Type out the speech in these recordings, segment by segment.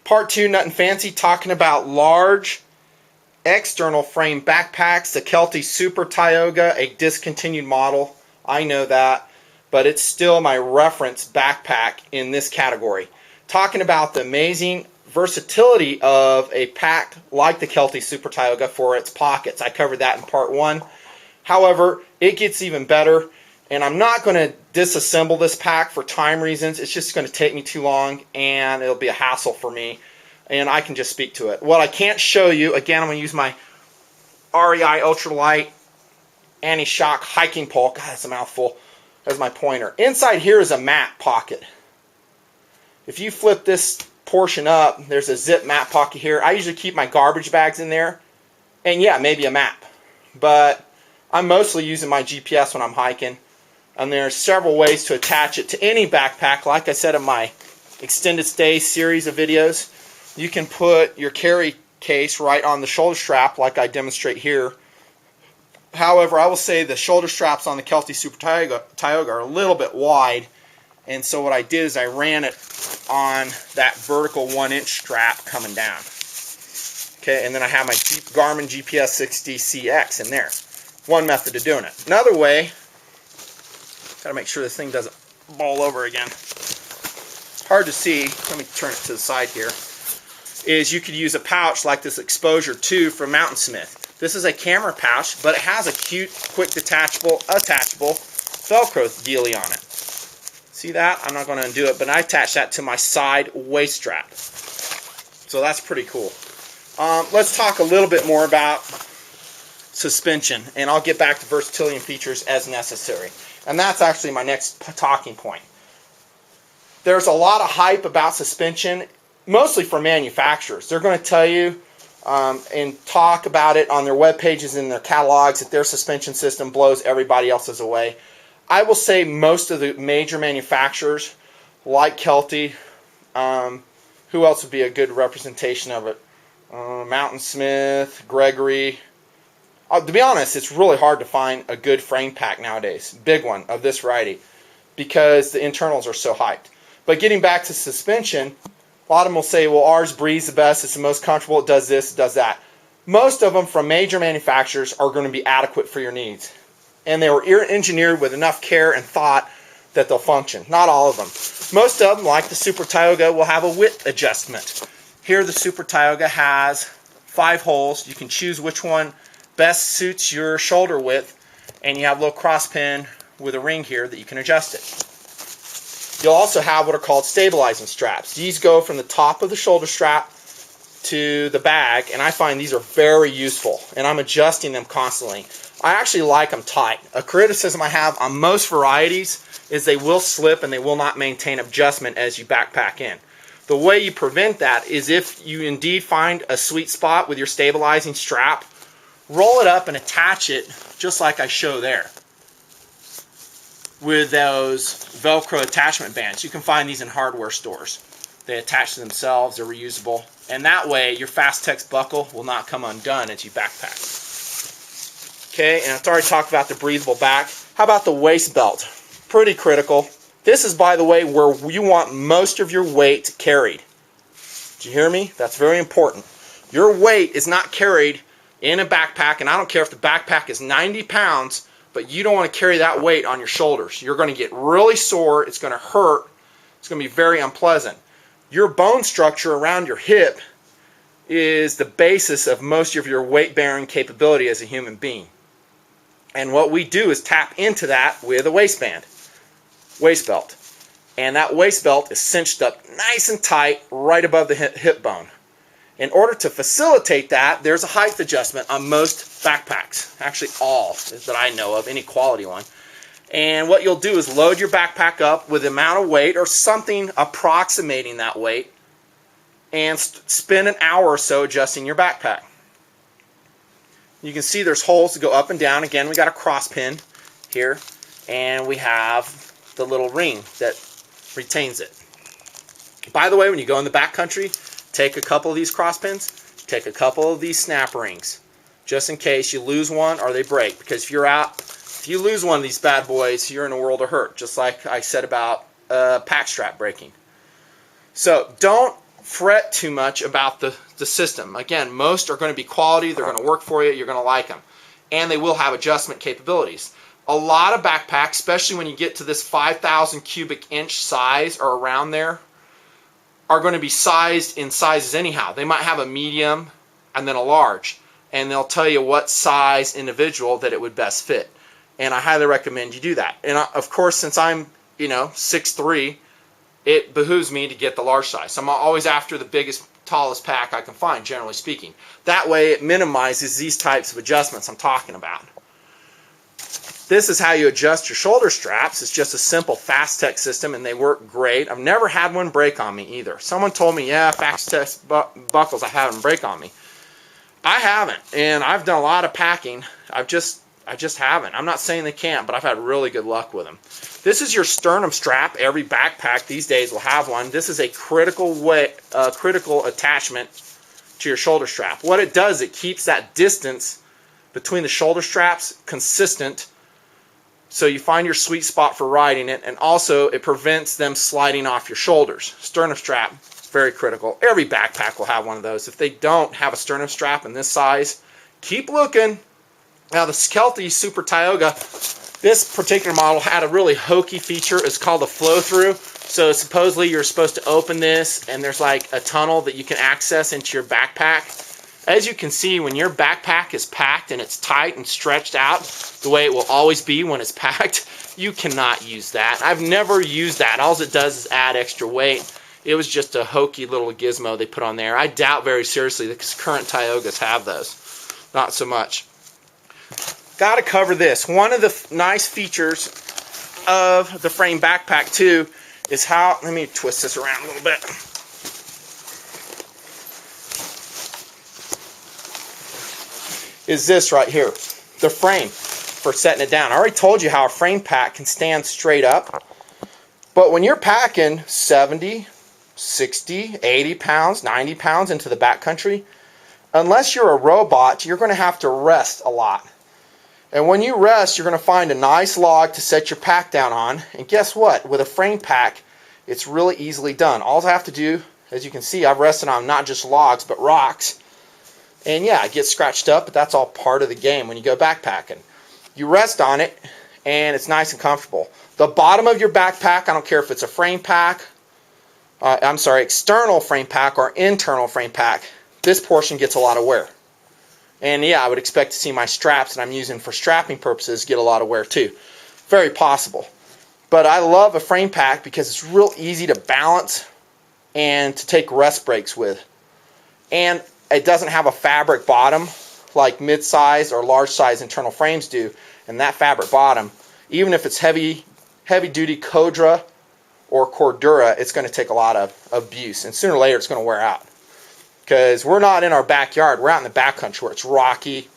Part 2, Nutnfancy, talking about large external frame backpacks. The Kelty Super Tioga, a discontinued model. I know that, but it's still my reference backpack in this category. Talking about the amazing versatility of a pack like the Kelty Super Tioga for its pockets. I covered that in Part 1. However, it gets even better, and I'm not going to disassemble this pack for time reasons. It's just going to take me too long, and it'll be a hassle for me, and I can just speak to it. What I can't show you, again, I'm going to use my REI Ultralight Anti-Shock Hiking Pole. God, that's a mouthful. That's my pointer. Inside here is a map pocket. If you flip this portion up, there's a zip map pocket here. I usually keep my garbage bags in there, and yeah, maybe a map. But I'm mostly using my GPS when I'm hiking, and there's several ways to attach it to any backpack. Like I said in my extended stay series of videos, you can put your carry case right on the shoulder strap like I demonstrate here. However, I will say the shoulder straps on the Kelty Super Tioga are a little bit wide, and so what I did is I ran it on that vertical 1-inch strap coming down. Okay, and then I have my Garmin GPS 60CX in there. One method of doing it. Another way, got to make sure this thing doesn't ball over again. Hard to see, let me turn it to the side here, is you could use a pouch like this Exposure 2 from Mountain Smith. This is a camera pouch, but it has a cute, quick detachable, attachable Velcro dealie on it. See that? I'm not going to undo it, but I attach that to my side waist strap. So that's pretty cool. Let's talk a little bit more about suspension, and I'll get back to versatility and features as necessary. And that's actually my next talking point. There's a lot of hype about suspension, mostly from manufacturers. They're going to tell you and talk about it on their web pages and their catalogs that their suspension system blows everybody else's away. I will say most of the major manufacturers, like Kelty, who else would be a good representation of it? Mountain Smith, Gregory. To be honest, it's really hard to find a good frame pack nowadays, big one of this variety, because the internals are so hyped. But getting back to suspension, a lot of them will say, well, ours breathes the best, it's the most comfortable, it does this, it does that. Most of them from major manufacturers are going to be adequate for your needs. And they were engineered with enough care and thought that they'll function. Not all of them. Most of them, like the Super Tioga, will have a width adjustment. Here the Super Tioga has 5 holes. You can choose which one best suits your shoulder width, and you have a little cross pin with a ring here that you can adjust it. You'll also have what are called stabilizing straps. These go from the top of the shoulder strap to the bag, and I find these are very useful, and I'm adjusting them constantly. I actually like them tight. A criticism I have on most varieties is they will slip and they will not maintain adjustment as you backpack in. The way you prevent that is if you indeed find a sweet spot with your stabilizing strap, roll it up and attach it just like I show there with those Velcro attachment bands. You can find these in hardware stores. They attach to themselves, they're reusable, and that way your Fastex buckle will not come undone as you backpack. Okay, and I've already talked about the breathable back. How about the waist belt? Pretty critical. This is, by the way, where you want most of your weight carried. Did you hear me? That's very important. Your weight is not carried in a backpack, and I don't care if the backpack is 90 pounds, but you don't want to carry that weight on your shoulders. You're going to get really sore, it's going to hurt, it's going to be very unpleasant. Your bone structure around your hip is the basis of most of your weight-bearing capability as a human being. And what we do is tap into that with a waistband, waist belt. And that waist belt is cinched up nice and tight right above the hip bone. In order to facilitate that, there's a height adjustment on most backpacks. Actually all that I know of, any quality one. And what you'll do is load your backpack up with the amount of weight or something approximating that weight and spend an hour or so adjusting your backpack. You can see there's holes to go up and down. Again, we got a cross pin here, and we have the little ring that retains it. By the way, when you go in the backcountry, take a couple of these cross pins, take a couple of these snap rings, just in case you lose one or they break. Because if you lose one of these bad boys, you're in a world of hurt, just like I said about pack strap breaking. So don't fret too much about the system. Again, most are going to be quality, they're going to work for you, you're going to like them. And they will have adjustment capabilities. A lot of backpacks, especially when you get to this 5,000 cubic inch size or around there, are going to be sized in sizes anyhow. They might have a medium and then a large, and they'll tell you what size individual that it would best fit. And I highly recommend you do that. And of course, since I'm 6'3", it behooves me to get the large size. So I'm always after the biggest, tallest pack I can find, generally speaking. That way it minimizes these types of adjustments I'm talking about. This is how you adjust your shoulder straps. It's just a simple Fastech system, and they work great. I've never had one break on me either. Someone told me, yeah, Fastech buckles, I have them break on me. I haven't, and I've done a lot of packing. I just haven't. I'm not saying they can't, but I've had really good luck with them. This is your sternum strap. Every backpack these days will have one. This is a critical attachment to your shoulder strap. What it does, it keeps that distance between the shoulder straps consistent, so you find your sweet spot for riding it, and also it prevents them sliding off your shoulders. Sternum strap, very critical. Every backpack will have one of those. If they don't have a sternum strap in this size, keep looking. Now the Kelty Super Tioga, this particular model had a really hokey feature. It's called a flow-thru. So supposedly you're supposed to open this, and there's like a tunnel that you can access into your backpack. As you can see, when your backpack is packed and it's tight and stretched out the way it will always be when it's packed, you cannot use that. I've never used that. All it does is add extra weight. It was just a hokey little gizmo they put on there. I doubt very seriously that current Tiogas have those. Not so much. Got to cover this. One of the nice features of the frame backpack too is how, let me twist this around a little bit. Is this right here, the frame for setting it down. I already told you how a frame pack can stand straight up, but when you're packing 70, 60, 80 pounds, 90 pounds into the backcountry, unless you're a robot, you're going to have to rest a lot. And when you rest, you're going to find a nice log to set your pack down on, and guess what? With a frame pack, it's really easily done. All I have to do, as you can see, I've rested on not just logs, but rocks. And yeah, it gets scratched up, but that's all part of the game when you go backpacking. You rest on it, and it's nice and comfortable. The bottom of your backpack, I don't care if it's a frame pack, external frame pack or internal frame pack, this portion gets a lot of wear. And yeah, I would expect to see my straps that I'm using for strapping purposes get a lot of wear too. Very possible. But I love a frame pack because it's real easy to balance and to take rest breaks with. And it doesn't have a fabric bottom like mid-size or large-size internal frames do. And that fabric bottom, even if it's heavy-duty Codra or Cordura, it's going to take a lot of abuse. And sooner or later, it's going to wear out. Because we're not in our backyard. We're out in the backcountry where it's rocky.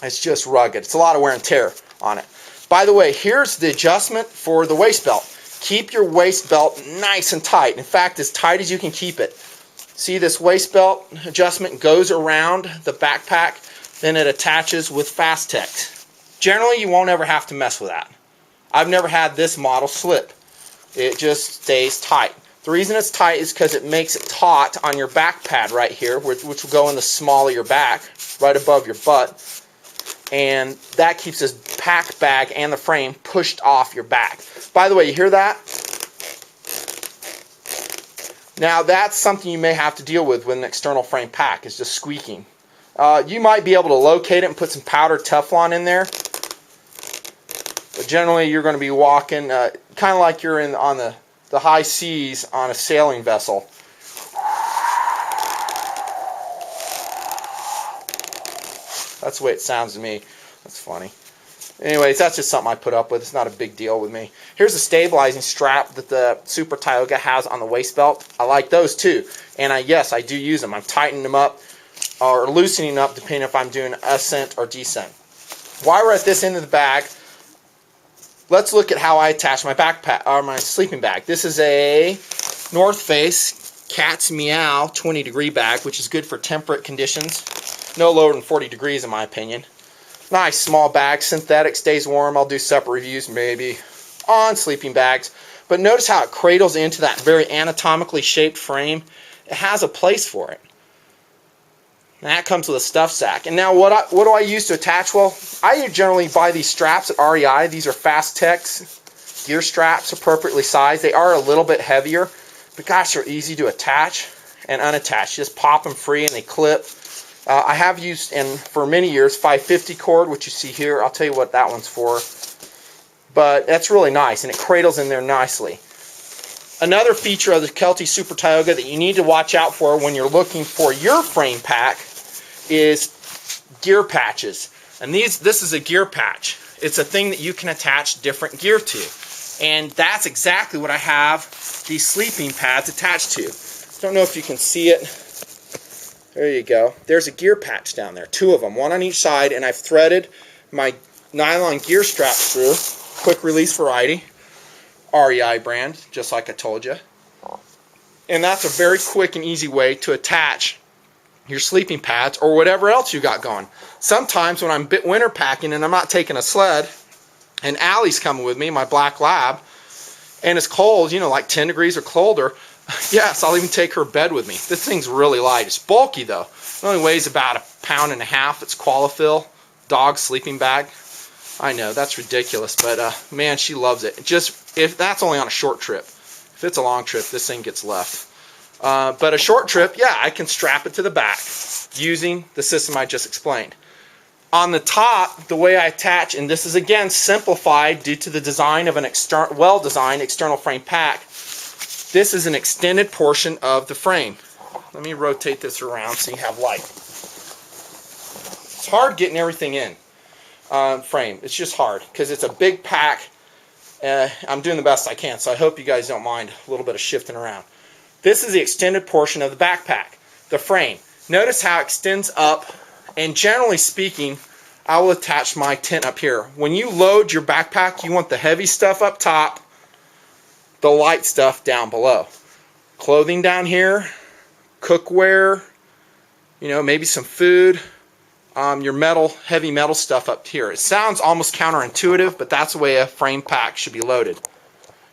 It's just rugged. It's a lot of wear and tear on it. By the way, here's the adjustment for the waist belt. Keep your waist belt nice and tight. In fact, as tight as you can keep it. See, this waist belt adjustment goes around the backpack, then it attaches with Fastech. Generally, you won't ever have to mess with that. I've never had this model slip. It just stays tight. The reason it's tight is because it makes it taut on your back pad right here, which will go in the small of your back, right above your butt. And that keeps this pack bag and the frame pushed off your back. By the way, you hear that? Now that's something you may have to deal with an external frame pack, is just squeaking. You might be able to locate it and put some powdered Teflon in there. But generally you're going to be walking kind of like you're on the high seas on a sailing vessel. That's the way it sounds to me. That's funny. Anyways, that's just something I put up with. It's not a big deal with me. Here's a stabilizing strap that the Super Tioga has on the waist belt. I like those too. And yes, I do use them. I'm tightening them up or loosening up depending if I'm doing ascent or descent. While we're at this end of the bag, let's look at how I attach my backpack or my sleeping bag. This is a North Face Cat's Meow 20-degree bag, which is good for temperate conditions. No lower than 40 degrees in my opinion. Nice small bag, synthetic, stays warm. I'll do separate reviews maybe on sleeping bags. But notice how it cradles into that very anatomically shaped frame. It has a place for it. And that comes with a stuff sack. And now what do I use to attach? Well, I generally buy these straps at REI. These are Fast Tex gear straps, appropriately sized. They are a little bit heavier, but gosh, they're easy to attach and unattach. Just pop them free and they clip. I have used, for many years, 550 cord, which you see here. I'll tell you what that one's for. But that's really nice, and it cradles in there nicely. Another feature of the Kelty Super Tioga that you need to watch out for when you're looking for your frame pack is gear patches. And this is a gear patch. It's a thing that you can attach different gear to. And that's exactly what I have these sleeping pads attached to. Don't know if you can see it. There you go. There's a gear patch down there. 2 of them, one on each side, and I've threaded my nylon gear strap through. Quick release variety. REI brand, just like I told you. And that's a very quick and easy way to attach your sleeping pads or whatever else you got going. Sometimes when I'm winter packing and I'm not taking a sled, and Allie's coming with me, my black lab, and it's cold, you know, like 10 degrees or colder, yes, I'll even take her bed with me. This thing's really light. It's bulky though. It only weighs about 1.5 pounds. It's Qualifill dog sleeping bag. I know, that's ridiculous, but man, she loves it. Just if that's only on a short trip. If it's a long trip, this thing gets left. But a short trip, yeah, I can strap it to the back using the system I just explained. On the top, the way I attach, and this is again simplified due to the design of an well-designed external frame pack, this is an extended portion of the frame. Let me rotate this around so you have light. It's hard getting everything in. Frame. It's just hard because it's a big pack. I'm doing the best I can, so I hope you guys don't mind a little bit of shifting around. This is the extended portion of the backpack, the frame. Notice how it extends up, and generally speaking, I will attach my tent up here. When you load your backpack, you want the heavy stuff up top, the light stuff down below. Clothing down here, cookware, you know, maybe some food. Your heavy metal stuff up here. It sounds almost counterintuitive, but that's the way a frame pack should be loaded.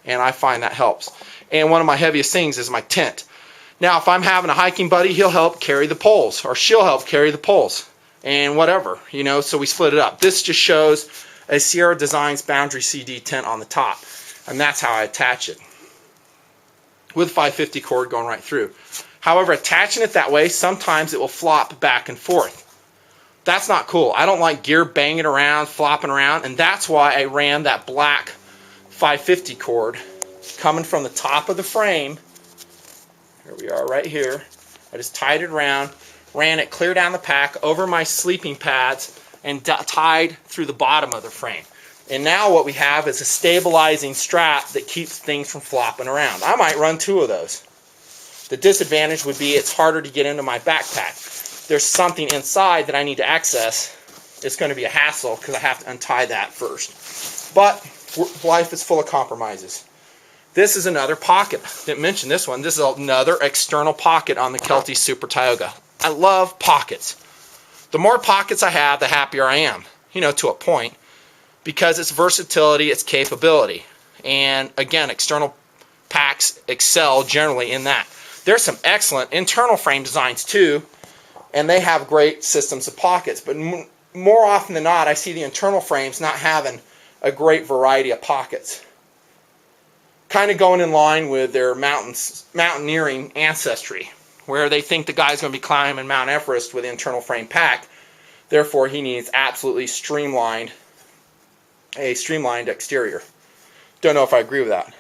And I find that helps. And one of my heaviest things is my tent. Now, if I'm having a hiking buddy, he'll help carry the poles, or she'll help carry the poles, and whatever, you know, so we split it up. This just shows a Sierra Designs Boundary CD tent on the top, and that's how I attach it, with 550 cord going right through. However, attaching it that way, sometimes it will flop back and forth. That's not cool. I don't like gear banging around, flopping around, and that's why I ran that black 550 cord coming from the top of the frame. Here we are right here. I just tied it around, ran it clear down the pack over my sleeping pads, and tied through the bottom of the frame. And now what we have is a stabilizing strap that keeps things from flopping around. I might run 2 of those. The disadvantage would be it's harder to get into my backpack. There's something inside that I need to access. It's going to be a hassle because I have to untie that first. But life is full of compromises. This is another pocket. Didn't mention this one. This is another external pocket on the Kelty Super Tioga. I love pockets. The more pockets I have, the happier I am. You know, to a point. Because it's versatility, it's capability. And again, external packs excel generally in that. There's some excellent internal frame designs too. And they have great systems of pockets. But more often than not, I see the internal frames not having a great variety of pockets. Kind of going in line with their mountaineering ancestry, where they think the guy's going to be climbing Mount Everest with an internal frame pack. Therefore, he needs absolutely streamlined exterior. Don't know if I agree with that.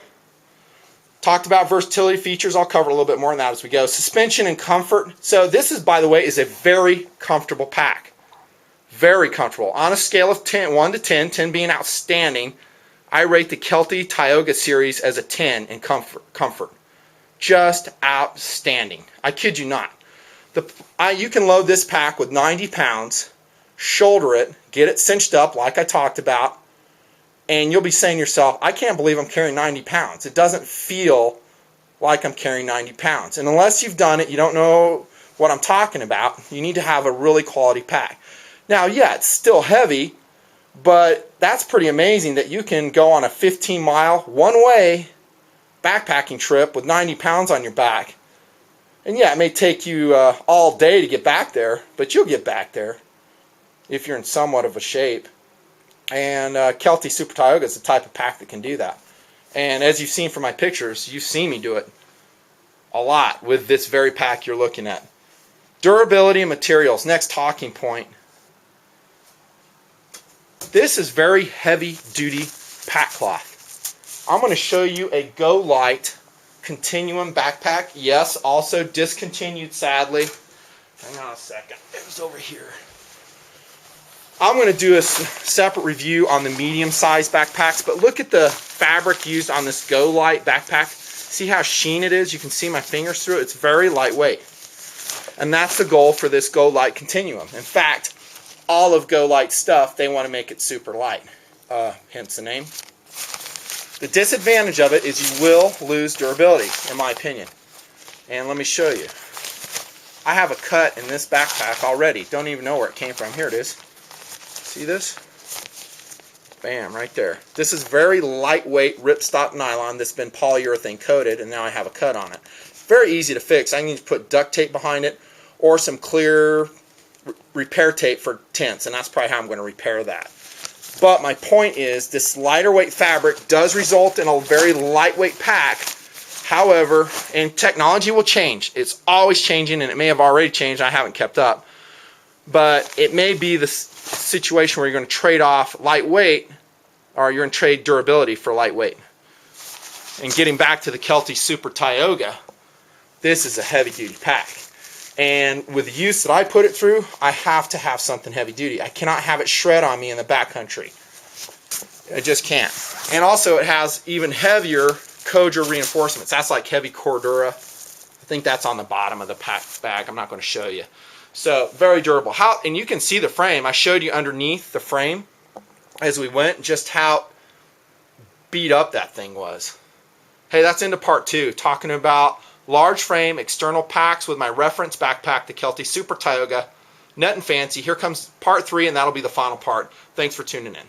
Talked about versatility features. I'll cover a little bit more on that as we go. Suspension and comfort. So this is, by the way, is a very comfortable pack. Very comfortable. On a scale of 1 to 10, 10 being outstanding, I rate the Kelty Tioga series as a 10 in comfort. Just outstanding. I kid you not. You can load this pack with 90 pounds, shoulder it, get it cinched up like I talked about, and you'll be saying to yourself, I can't believe I'm carrying 90 pounds. It doesn't feel like I'm carrying 90 pounds. And unless you've done it, you don't know what I'm talking about. You need to have a really quality pack. Now, yeah, it's still heavy, but that's pretty amazing that you can go on a 15-mile, one-way backpacking trip with 90 pounds on your back And yeah, it may take you all day to get back there, but you'll get back there if you're in somewhat of a shape. And Kelty Super Tioga is the type of pack that can do that. And as you've seen from my pictures, you've seen me do it a lot with this very pack you're looking at. Durability and materials, next talking point. This is very heavy duty pack cloth. I'm going to show you a Go Light Continuum backpack. Yes, also discontinued sadly. Hang on a second. It was over here. I'm going to do a separate review on the medium-sized backpacks, but look at the fabric used on this Go Light backpack. See how sheen it is? You can see my fingers through it. It's very lightweight. And that's the goal for this Go Light Continuum. In fact, all of Go Light stuff, they want to make it super light. Hence the name. The disadvantage of it is you will lose durability, in my opinion. And let me show you. I have a cut in this backpack already. Don't even know where it came from. Here it is. See this? Bam, right there. This is very lightweight ripstop nylon that's been polyurethane coated, and now I have a cut on it. Very easy to fix. I can just put duct tape behind it or some clear repair tape for tents, and that's probably how I'm going to repair that. But my point is, this lighter weight fabric does result in a very lightweight pack. However, and technology will change. It's always changing, and it may have already changed. I haven't kept up. But it may be the situation where you're going to trade off lightweight, or you're going to trade durability for lightweight. And getting back to the Kelty Super Tioga, this is a heavy-duty pack. And with the use that I put it through, I have to have something heavy-duty. I cannot have it shred on me in the backcountry. I just can't. And also it has even heavier Koja reinforcements. That's like heavy Cordura. I think that's on the bottom of the pack bag. I'm not going to show you. So very durable. And you can see the frame. I showed you underneath the frame as we went just how beat up that thing was. Hey, that's into part 2, talking about large frame external packs with my reference backpack, the Kelty Super Tioga, Nutnfancy. Here comes part 3, and that'll be the final part. Thanks for tuning in.